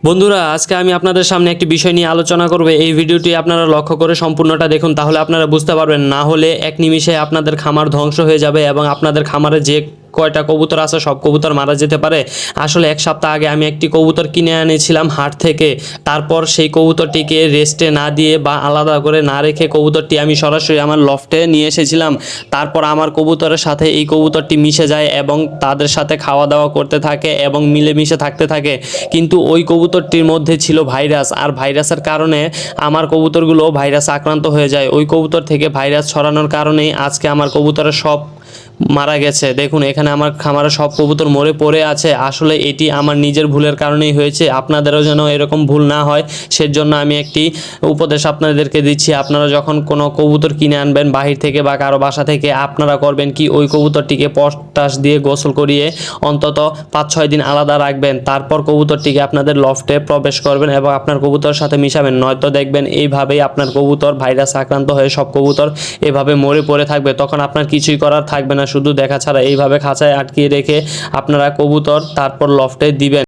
বন্ধুরা, আজকে আমি আপনাদের সামনে একটি বিষয় নিয়ে আলোচনা করব। এই ভিডিওটি আপনারা লক্ষ্য করে সম্পূর্ণটা দেখুন, তাহলে আপনারা বুঝতে পারবেন। না হলে এক নিমিষে আপনাদের খামার ধ্বংস হয়ে যাবে এবং আপনাদের খামারে যে কয়টা কবুতর আছে সব কবুতর মারা যেতে পারে। আসলে এক সপ্তাহ আগে আমি একটি কবুতর কিনে এনেছিলাম হাট থেকে। তারপর সেই কবুতরটিকে রেস্টে না দিয়ে বা আলাদা করে না রেখে কবুতরটি আমি সরাসরি আমার লফটে নিয়ে এসেছিলাম। তারপর আমার কবুতরের সাথে এই কবুতরটি মিশে যায় এবং তাদের সাথে খাওয়া দাওয়া করতে থাকে এবং মিলেমিশে থাকতে থাকে। কিন্তু ওই কবুতরটির মধ্যে ছিল ভাইরাস, আর ভাইরাসের কারণে আমার কবুতরগুলো ভাইরাস আক্রান্ত হয়ে যায়। ওই কবুতর থেকে ভাইরাস ছড়ানোর কারণেই আজকে আমার কবুতরের সব মারা গেছে। দেখুন, এখানে আমার খামারে সব কবুতর মরে পড়ে আছে। আসলে এটি আমার নিজের ভুলের কারণেই হয়েছে। আপনাদেরও যেন এরকম ভুল না হয় সেজন্য আমি একটি উপদেশ আপনাদেরকে দিচ্ছি। আপনারা যখন কোনো কবুতর কিনে আনবেন বাহির থেকে বা কারো বাসা থেকে, আপনারা করবেন কি, ওই কবুতরটিকে পটাশ দিয়ে গোসল করিয়ে অন্তত 5-6 দিন আলাদা রাখবেন। তারপর কবুতরটিকে আপনাদের লফটে প্রবেশ করবেন এবং আপনার কবুতরের সাথে মিশাবেন। নয়তো দেখবেন এইভাবেই আপনার কবুতর ভাইরাস আক্রান্ত হয়ে সব কবুতর এভাবে মরে পড়ে থাকবে। তখন আপনার কিছুই করার থাকবে না, শুধু দেখা ছাড়া। এইভাবে খাঁচায় আটকিয়ে রেখে আপনারা কবুতর তারপর লফটে দিবেন।